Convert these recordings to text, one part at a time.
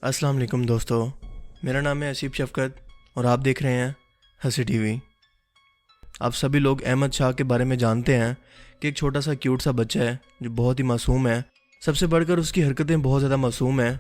अस्सलाम वालेकुम दोस्तों, मेरा नाम है असीब शफ़क़त और आप देख रहे हैं हंसी टीवी। आप सभी लोग अहमद शाह के बारे में जानते हैं कि एक छोटा सा क्यूट सा बच्चा है जो बहुत ही मासूम है। सबसे बढ़कर उसकी हरकतें बहुत ज़्यादा मासूम हैं,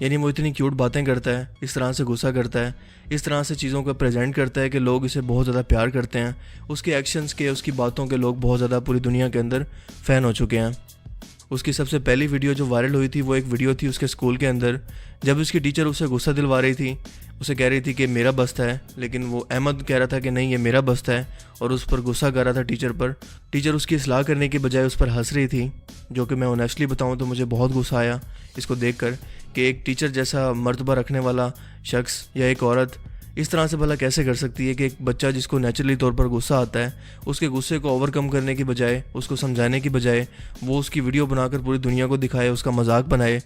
यानी वो इतनी क्यूट बातें करता है, इस तरह से गुस्सा करता है, इस तरह से चीज़ों को प्रेजेंट करता है कि लोग इसे बहुत ज़्यादा प्यार करते हैं। उसके एक्शंस के, उसकी बातों के लोग बहुत ज़्यादा पूरी दुनिया के अंदर फ़ैन हो चुके हैं। उसकी सबसे पहली वीडियो जो वायरल हुई थी वो एक वीडियो थी उसके स्कूल के अंदर, जब उसकी टीचर उसे गुस्सा दिलवा रही थी। उसे कह रही थी कि मेरा बस्ता है, लेकिन वो अहमद कह रहा था कि नहीं ये मेरा बस्ता है, और उस पर गुस्सा कर रहा था टीचर पर। टीचर उसकी इस्लाह करने की बजाय उस पर हंस रही थी, जो कि मैं ऑनेस्टली बताऊं तो मुझे बहुत गुस्सा आया इसको देखकर कि एक टीचर जैसा मर्तबा रखने वाला शख्स या एक औरत इस तरह से भला कैसे कर सकती है कि एक बच्चा जिसको नेचुरली तौर पर गुस्सा आता है, उसके गुस्से को ओवरकम करने की बजाय, उसको समझाने की बजाय वो उसकी वीडियो बनाकर पूरी दुनिया को दिखाए, उसका मजाक बनाए।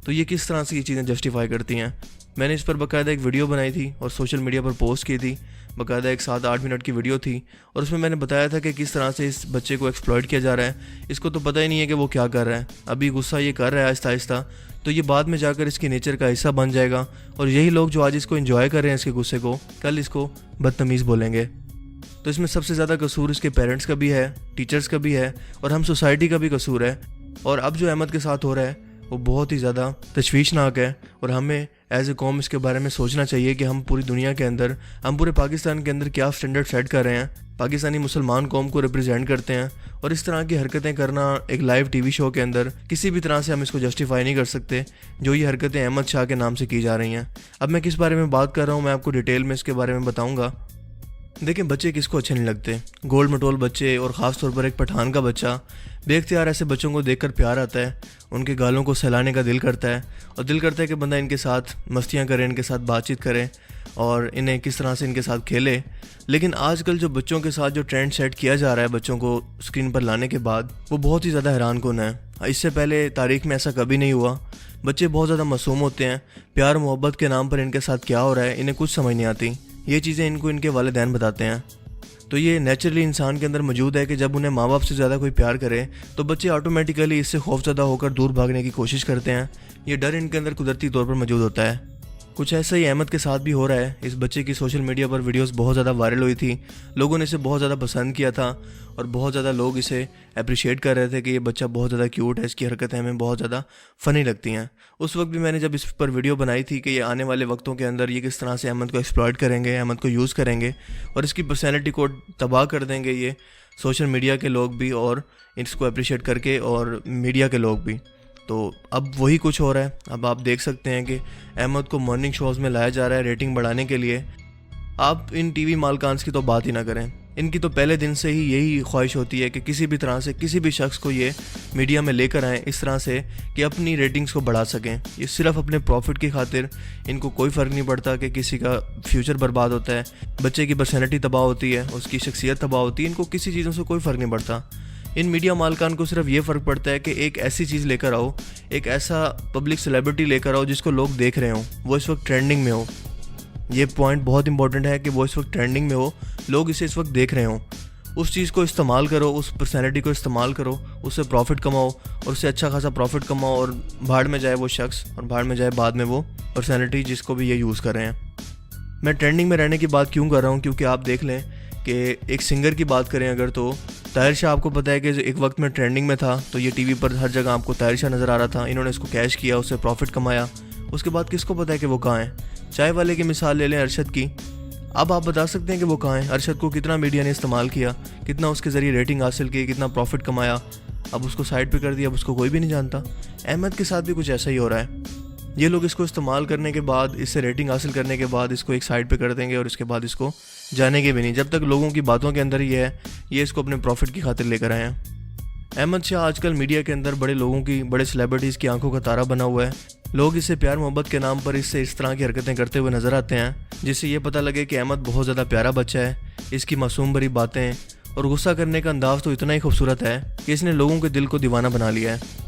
तो ये किस तरह से ये चीज़ें जस्टिफाई करती हैं। मैंने इस पर बाकायदा एक वीडियो बनाई थी और सोशल मीडिया पर पोस्ट की थी। बाकायदा एक 7-8 मिनट की वीडियो थी और उसमें मैंने बताया था कि किस तरह से इस बच्चे को एक्सप्लॉइट किया जा रहा है। इसको तो पता ही नहीं है कि वो क्या कर रहा है। अभी गुस्सा ये कर रहा है आहिस्ता आहिस्ता, तो ये बाद में जाकर इसकी नेचर का हिस्सा बन जाएगा, और यही लोग जो आज इसको एंजॉय कर रहे हैं इसके गुस्से को, कल इसको बदतमीज़ बोलेंगे। तो इसमें सबसे ज़्यादा कसूर इसके पेरेंट्स का भी है, टीचर्स का भी है, और हम सोसाइटी का भी कसूर है। और अब जो अहमद के साथ हो रहा है वो बहुत ही ज़्यादा तशवीशनाक है, और हमें एज ए कौम इसके बारे में सोचना चाहिए कि हम पूरी दुनिया के अंदर, हम पूरे पाकिस्तान के अंदर क्या स्टैंडर्ड सेट कर रहे हैं। पाकिस्तानी मुसलमान कौम को रिप्रेजेंट करते हैं, और इस तरह की हरकतें करना एक लाइव टीवी शो के अंदर किसी भी तरह से हम इसको जस्टिफाई नहीं कर सकते, जो ये हरकतें अहमद शाह के नाम से की जा रही हैं। अब मैं किस बारे में बात कर रहा हूँ मैं आपको डिटेल में इसके बारे में बताऊँगा। देखिए, बच्चे किसको अच्छे नहीं लगते, गोल मटोल बच्चे, और ख़ास तौर पर एक पठान का बच्चा। बेख्तियार ऐसे बच्चों को देखकर प्यार आता है, उनके गालों को सहलाने का दिल करता है, और दिल करता है कि बंदा इनके साथ मस्तियाँ करे, इनके साथ बातचीत करे और इन्हें किस तरह से इनके साथ खेले। लेकिन आजकल जो बच्चों के साथ जो ट्रेंड सेट किया जा रहा है बच्चों को स्क्रीन पर लाने के बाद, वो बहुत ही ज़्यादा हैरानकुन है। इससे पहले तारीख में ऐसा कभी नहीं हुआ। बच्चे बहुत ज़्यादा मासूम होते हैं, प्यार मोहब्बत के नाम पर इनके साथ क्या हो रहा है इन्हें कुछ समझ नहीं आती। ये चीज़ें इनको इनके वालिदैन बताते हैं। तो ये नेचुरली इंसान के अंदर मौजूद है कि जब उन्हें माँ बाप से ज़्यादा कोई प्यार करे तो बच्चे ऑटोमेटिकली इससे खौफज़दा होकर दूर भागने की कोशिश करते हैं। ये डर इनके अंदर कुदरती तौर पर मौजूद होता है। कुछ ऐसा ही अहमद के साथ भी हो रहा है। इस बच्चे की सोशल मीडिया पर वीडियोस बहुत ज़्यादा वायरल हुई थी, लोगों ने इसे बहुत ज़्यादा पसंद किया था, और बहुत ज़्यादा लोग इसे अप्रिशिएट कर रहे थे कि ये बच्चा बहुत ज़्यादा क्यूट है, इसकी हरकतें हमें बहुत ज़्यादा फ़नी लगती हैं। उस वक्त भी मैंने जब इस पर वीडियो बनाई थी कि ये आने वाले वक्तों के अंदर ये किस तरह से अहमद को एक्सप्लॉइट करेंगे, अहमद को यूज़ करेंगे और इसकी पर्सनैलिटी को तबाह कर देंगे ये सोशल मीडिया के लोग भी, और इसको अप्रिशिएट करके, और मीडिया के लोग भी। तो अब वही कुछ हो रहा है। अब आप देख सकते हैं कि अहमद को मॉर्निंग शोज़ में लाया जा रहा है रेटिंग बढ़ाने के लिए। आप इन टीवी मालकान्स की तो बात ही ना करें। इनकी तो पहले दिन से ही यही ख्वाहिश होती है कि किसी भी तरह से किसी भी शख्स को ये मीडिया में लेकर आएँ इस तरह से कि अपनी रेटिंग्स को बढ़ा सकें। ये सिर्फ अपने प्रॉफिट की खातिर, इनको कोई फ़र्क नहीं पड़ता कि किसी का फ्यूचर बर्बाद होता है, बच्चे की पर्सनैलिटी तबाह होती है, उसकी शख्सियत तबाह होती है, इनको किसी चीज़ों से कोई फ़र्क नहीं पड़ता। इन मीडिया मालकान को सिर्फ ये फ़र्क पड़ता है कि एक ऐसी चीज़ लेकर आओ, एक ऐसा पब्लिक सेलिब्रिटी लेकर आओ जिसको लोग देख रहे हों, वो इस वक्त ट्रेंडिंग में हो। ये पॉइंट बहुत इंपॉर्टेंट है कि वो इस वक्त ट्रेंडिंग में हो, लोग इसे इस वक्त देख रहे हों। उस चीज़ को इस्तेमाल करो, उस पर्सनैलिटी को इस्तेमाल करो, उससे प्रॉफिट कमाओ, और उससे अच्छा खासा प्रॉफिट कमाओ, और भाड़ में जाए वो शख्स, और भाड़ में जाए बाद में वो पर्सनैलिटी जिसको भी ये यूज़ कर रहे हैं। मैं ट्रेंडिंग में रहने की बात क्यों कर रहा हूँ, क्योंकि आप देख लें कि एक सिंगर की बात करें अगर, तो ताहिर शाह आपको पता है कि एक वक्त में ट्रेंडिंग में था, तो ये टीवी पर हर जगह आपको ताहिर शाह नज़र आ रहा था। इन्होंने इसको कैश किया, उससे प्रॉफिट कमाया। उसके बाद किसको पता है कि वो कहाँ है। चाय वाले की मिसाल ले लें, अरशद की। अब आप बता सकते हैं कि वो कहाँ है। अरशद को कितना मीडिया ने इस्तेमाल किया, कितना उसके ज़रिए रेटिंग हासिल की, कितना प्रॉफिट कमाया। अब उसको साइड पर कर दिया, अब उसको कोई भी नहीं जानता। अहमद के साथ भी कुछ ऐसा ही हो रहा है। ये लोग इसको इस्तेमाल करने के बाद, इससे रेटिंग हासिल करने के बाद इसको एक साइड पे कर देंगे, और इसके बाद इसको जानेंगे भी नहीं, जब तक लोगों की बातों के अंदर ये है, ये इसको अपने प्रॉफिट की खातिर लेकर आए हैं। अहमद शाह आजकल मीडिया के अंदर बड़े लोगों की, बड़े सेलिब्रिटीज़ की आंखों का तारा बना हुआ है। लोग इससे प्यार मोहब्बत के नाम पर इससे इस तरह की हरकतें करते हुए नज़र आते हैं, जिससे ये पता लगे कि अहमद बहुत ज़्यादा प्यारा बच्चा है। इसकी मासूम भरी बातें और गुस्सा करने का अंदाज़ तो इतना ही खूबसूरत है कि इसने लोगों के दिल को दीवाना बना लिया है।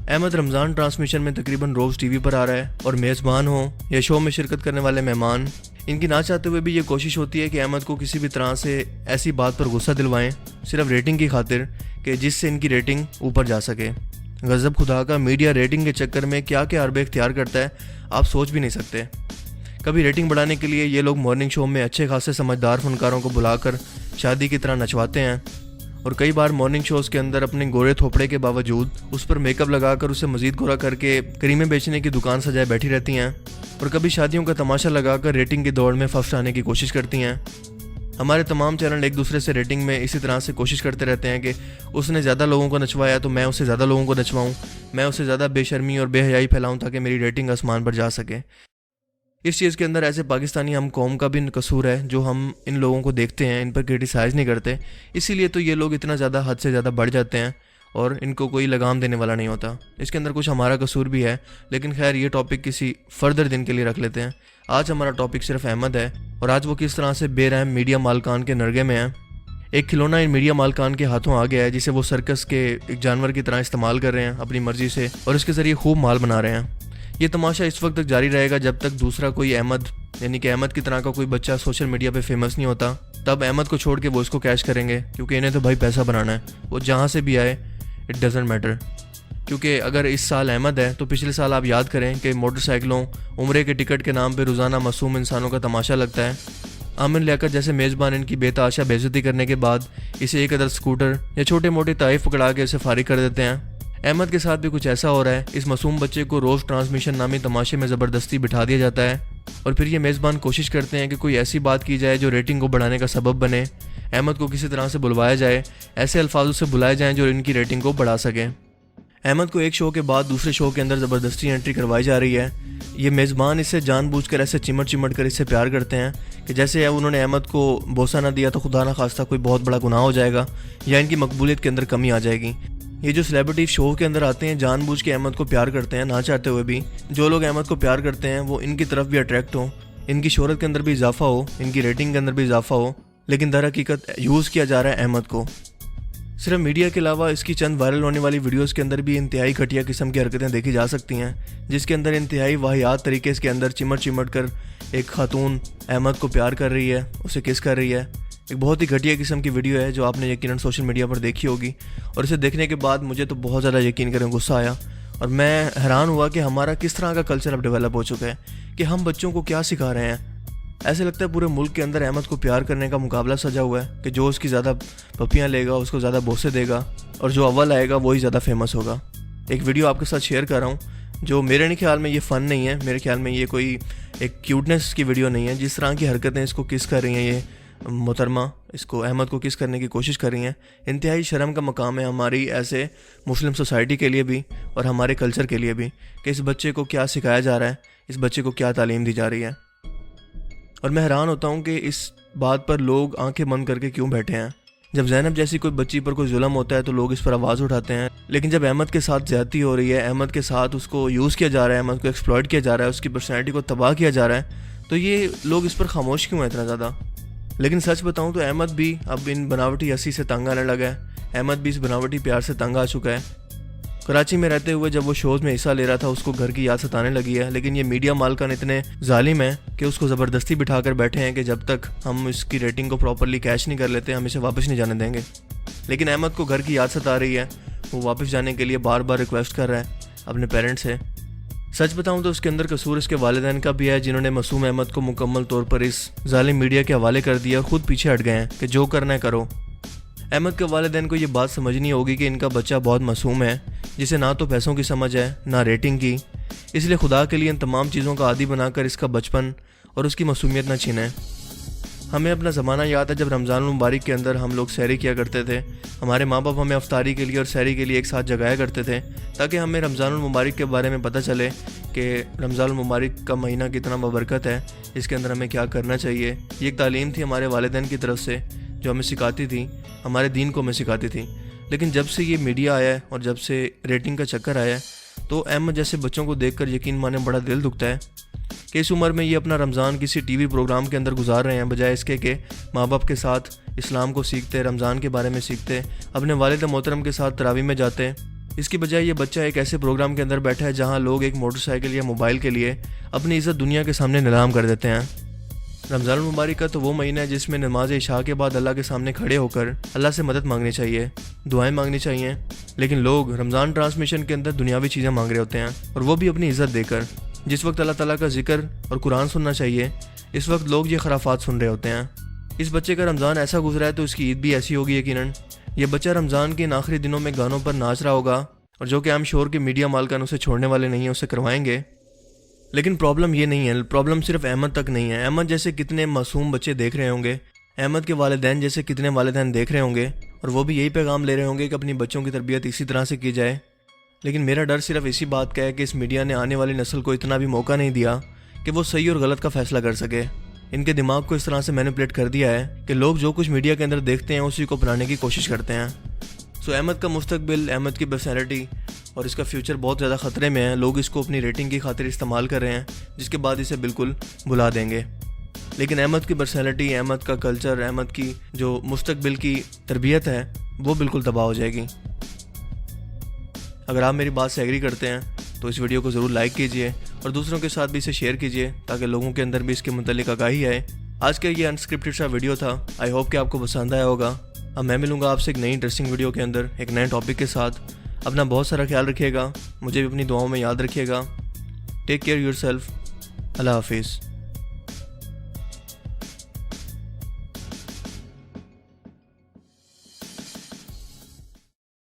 अहमद रमज़ान ट्रांसमिशन में तकरीबन रोज़ टीवी पर आ रहा है, और मेज़बान हो या शो में शिरकत करने वाले मेहमान, इनकी ना चाहते हुए भी ये कोशिश होती है कि अहमद को किसी भी तरह से ऐसी बात पर गुस्सा दिलवाएं, सिर्फ रेटिंग की खातिर, कि जिससे इनकी रेटिंग ऊपर जा सके। गज़ब खुदा का, मीडिया रेटिंग के चक्कर में क्या क्या हरबे इख्तियार करता है आप सोच भी नहीं सकते। कभी रेटिंग बढ़ाने के लिए ये लोग मॉर्निंग शो में अच्छे खासे समझदार फनकारों को बुलाकर शादी की तरह नचवाते हैं, और कई बार मॉर्निंग शोज़ के अंदर अपने गोरे थोपड़े के बावजूद उस पर मेकअप लगाकर उसे मज़ीद गोरा करके क्रीमें बेचने की दुकान सजाए बैठी रहती हैं, और कभी शादियों का तमाशा लगाकर रेटिंग की दौड़ में फर्स्ट आने की कोशिश करती हैं। हमारे तमाम चैनल एक दूसरे से रेटिंग में इसी तरह से कोशिश करते रहते हैं कि उसने ज़्यादा लोगों को नचवाया तो मैं उससे ज़्यादा लोगों को नचवाऊँ, मैं उससे ज़्यादा बेशर्मी और बेहयाई फैलाऊँ ताकि मेरी रेटिंग आसमान पर जा सके। इस चीज़ के अंदर ऐसे पाकिस्तानी हम कौम का भी कसूर है जो हम इन लोगों को देखते हैं, इन पर क्रिटिसाइज़ नहीं करते, इसीलिए तो ये लोग इतना ज़्यादा हद से ज़्यादा बढ़ जाते हैं और इनको कोई लगाम देने वाला नहीं होता। इसके अंदर कुछ हमारा कसूर भी है, लेकिन खैर ये टॉपिक किसी फर्दर दिन के लिए रख लेते हैं। आज हमारा टॉपिक सिर्फ अहमद है, और आज वो किस तरह से बेरहम मीडिया मालकान के नरगे में है। एक खिलौना इन मीडिया मालकान के हाथों आ गया है जिसे वो सर्कस के एक जानवर की तरह इस्तेमाल कर रहे हैं अपनी मर्जी से, और इसके ज़रिए खूब माल बना रहे हैं। ये तमाशा इस वक्त तक जारी रहेगा जब तक दूसरा कोई अहमद यानी कि अहमद की तरह का कोई बच्चा सोशल मीडिया पे फेमस नहीं होता। तब अहमद को छोड़ के वो इसको कैश करेंगे, क्योंकि इन्हें तो भाई पैसा बनाना है, वो जहाँ से भी आए इट डजेंट मैटर। क्योंकि अगर इस साल अहमद है तो पिछले साल आप याद करें कि मोटरसाइकिलों उम्रे के टिकट के नाम पे रोज़ाना मासूम इंसानों का तमाशा लगता है। आमिर लियाकत जैसे मेज़बान इनकी बेतहाशा बेइज्जती करने के बाद इसे एक अदर स्कूटर या छोटे मोटे ताइफ पकड़ा के इसे फारिग कर देते हैं। अहमद के साथ भी कुछ ऐसा हो रहा है। इस मासूम बच्चे को रोज़ ट्रांसमिशन नामी तमाशे में ज़बरदस्ती बिठा दिया जाता है, और फिर ये मेज़बान कोशिश करते हैं कि कोई ऐसी बात की जाए जो रेटिंग को बढ़ाने का सबब बने। अहमद को किसी तरह से बुलवाया जाए, ऐसे अल्फाजों से बुलाए जाएँ जो इनकी रेटिंग को बढ़ा सकें। अहमद को एक शो के बाद दूसरे शो के अंदर ज़बरदस्ती एंट्री करवाई जा रही है। ये मेज़बान इससे जानबूझकर ऐसे चिमट कर इससे प्यार करते हैं कि जैसे उन्होंने अहमद को बोसा ना दिया तो खुदा ना खास्ता कोई बहुत बड़ा गुनाह हो जाएगा या इनकी मकबूलियत के अंदर कमी आ जाएगी। ये जो सेलिब्रिटी शो के अंदर आते हैं जानबूझ के अहमद को प्यार करते हैं, ना चाहते हुए भी। जो लोग अहमद को प्यार करते हैं वो इनकी तरफ भी अट्रैक्ट हो, इनकी शोहरत के अंदर भी इजाफा हो, इनकी रेटिंग के अंदर भी इजाफा हो, लेकिन दर हकीकत यूज़ किया जा रहा है अहमद को। सिर्फ मीडिया के अलावा इसकी चंद वायरल होने वाली वीडियोस के अंदर भी इंतहाई घटिया किस्म की हरकतें देखी जा सकती हैं, जिसके अंदर इंतहाई वाहियात तरीके के अंदर चिमट कर एक खातून अहमद को प्यार कर रही है, उसे किस कर रही है। एक बहुत ही घटिया किस्म की वीडियो है जो आपने यकीनन सोशल मीडिया पर देखी होगी, और इसे देखने के बाद मुझे तो बहुत ज़्यादा यकीन करें गुस्सा आया, और मैं हैरान हुआ कि हमारा किस तरह का कल्चर अब डेवलप हो चुका है कि हम बच्चों को क्या सिखा रहे हैं। ऐसे लगता है पूरे मुल्क के अंदर अहमद को प्यार करने का मुकाबला सजा हुआ है कि जो उसकी ज़्यादा पपियाँ लेगा उसको ज़्यादा बोसे देगा, और जो अव्वल आएगा वही ज़्यादा फेमस होगा। एक वीडियो आपके साथ शेयर कर रहा हूँ जो मेरे नहीं ख्याल में ये फ़न नहीं है, मेरे ख्याल में ये कोई एक क्यूटनेस की वीडियो नहीं है। जिस तरह की हरकतें इसको किस कर रही हैं ये मोहतरमा, इसको अहमद को किस करने की कोशिश कर रही हैं, इंतहाई शर्म का मकाम है हमारी ऐसे मुस्लिम सोसाइटी के लिए भी और हमारे कल्चर के लिए भी कि इस बच्चे को क्या सिखाया जा रहा है, इस बच्चे को क्या तालीम दी जा रही है। और मैं हैरान होता हूँ कि इस बात पर लोग आंखें बंद करके क्यों बैठे हैं। जब ज़ैनब जैसी कोई बच्ची पर कोई जुल्म होता है तो लोग इस पर आवाज़ उठाते हैं, लेकिन जब अहमद के साथ ज़्यादती हो रही है, अहमद के साथ उसको यूज़ किया जा रहा है, अहमद को एक्सप्लॉइट किया जा रहा है, उसकी पर्सनैलिटी को तबाह किया जा रहा है, तो ये लोग इस पर खामोश क्यों हैं इतना ज़्यादा। लेकिन सच बताऊं तो अहमद भी अब इन बनावटी हंसी से तंग आने लगा है, अहमद भी इस बनावटी प्यार से तंग आ चुका है। कराची में रहते हुए जब वो शोज़ में हिस्सा ले रहा था उसको घर की याद सताने लगी है, लेकिन ये मीडिया मालकान इतने जालिम हैं कि उसको ज़बरदस्ती बिठा कर बैठे हैं कि जब तक हम इसकी रेटिंग को प्रॉपरली कैश नहीं कर लेते हम इसे वापस नहीं जाने देंगे। लेकिन अहमद को घर की याद सता रही है, वो वापस जाने के लिए बार बार रिक्वेस्ट कर रहा है अपने पेरेंट्स से। सच बताऊं तो उसके अंदर कसूर इसके वालिदैन का भी है, जिन्होंने मासूम अहमद को मुकम्मल तौर पर इस जालिम मीडिया के हवाले कर दिया और ख़ुद पीछे हट गए हैं कि जो करना है करो। अहमद के वालिदैन को ये बात समझनी होगी कि इनका बच्चा बहुत मासूम है, जिसे ना तो पैसों की समझ है ना रेटिंग की, इसलिए खुदा के लिए इन तमाम चीज़ों का आदी बनाकर इसका बचपन और उसकी मासूमियत ना छीनें। हमें अपना ज़माना याद है जब रमज़ान मुबारक के अंदर हम लोग सैरी किया करते थे। हमारे माँ बाप हमें अफ्तारी के लिए और सैरी के लिए एक साथ जगाया करते थे ताकि हमें रमज़ान मुबारक के बारे में पता चले कि रमज़ान मुबारक का महीना कितना बबरकत है, इसके अंदर हमें क्या करना चाहिए। ये एक तालीम थी हमारे वालिदैन की तरफ से जो हमें सिखाती थी, हमारे दीन को हमें सिखाती थी। लेकिन जब से ये मीडिया आया है और जब से रेटिंग का चक्कर आया है तो अहमद जैसे बच्चों को देखकर यकीन माने बड़ा दिल दुखता है कि इस उम्र में ये अपना रमज़ान किसी टीवी प्रोग्राम के अंदर गुजार रहे हैं, बजाय इसके कि माँ बाप के साथ इस्लाम को सीखते, रमज़ान के बारे में सीखते, अपने वालिद मोहतरम के साथ तरावी में जाते। इसकी बजाय ये बच्चा एक ऐसे प्रोग्राम के अंदर बैठा है जहाँ लोग एक मोटरसाइकिल या मोबाइल के लिए अपनी इज़्ज़त दुनिया के सामने नीलाम कर देते हैं। रमज़ान मुबारक का तो वो महीना है जिसमें नमाज इशा के बाद अल्लाह के सामने खड़े होकर अल्लाह से मदद मांगनी चाहिए, दुआएं मांगनी चाहिए। लेकिन लोग रमज़ान ट्रांसमिशन के अंदर दुनियावी चीज़ें मांग रहे होते हैं, और वो भी अपनी इज़्ज़त देकर। जिस वक्त अल्लाह ताला का जिक्र और कुरान सुनना चाहिए, इस वक्त लोग ये खराफात सुन रहे होते हैं। इस बच्चे का रमज़ान ऐसा गुजरा है तो इसकी ईद भी ऐसी होगी यकीनन। ये बच्चा रमज़ान के इन आखिरी दिनों में गानों पर नाच रहा होगा, और जो कि आई एम श्योर कि मीडिया मालकान उसे छोड़ने वाले नहीं हैं, उसे करवाएंगे। लेकिन प्रॉब्लम ये नहीं है, प्रॉब्लम सिर्फ अहमद तक नहीं है। अहमद जैसे कितने मासूम बच्चे देख रहे होंगे, अहमद के वालिदैन जैसे कितने वालिदैन देख रहे होंगे, और वो भी यही पैगाम ले रहे होंगे कि अपनी बच्चों की तरबियत इसी तरह से की जाए। लेकिन मेरा डर सिर्फ इसी बात का है कि इस मीडिया ने आने वाली नस्ल को इतना भी मौका नहीं दिया कि वो सही और गलत का फैसला कर सके। इनके दिमाग को इस तरह से मैनिपुलेट कर दिया है कि लोग जो कुछ मीडिया के अंदर देखते हैं उसी को अपनाने की कोशिश करते हैं। सो अहमद का मुस्तकबिल, अहमद की पर्सनैलिटी और इसका फ्यूचर बहुत ज़्यादा ख़तरे में है। लोग इसको अपनी रेटिंग की खातिर इस्तेमाल कर रहे हैं, जिसके बाद इसे बिल्कुल भुला देंगे। लेकिन अहमद की पर्सनैलिटी, अहमद का कल्चर, अहमद की जो मुस्तकबिल की तरबियत है, वो बिल्कुल तबाह हो जाएगी। अगर आप मेरी बात से एग्री करते हैं तो इस वीडियो को ज़रूर लाइक कीजिए और दूसरों के साथ भी इसे शेयर कीजिए, ताकि लोगों के अंदर भी इसके मुतालिक आगाही आए। आज का ये अनस्क्रिप्टेड सा वीडियो था। आई होप कि आपको पसंद आया होगा। अब मैं मिलूंगा आपसे एक नई इंटरेस्टिंग वीडियो के अंदर एक नए टॉपिक के साथ। अपना बहुत सारा ख्याल रखिएगा, मुझे भी अपनी दुआओं में याद रखिएगा। Take care yourself. अल्लाह हाफिज़।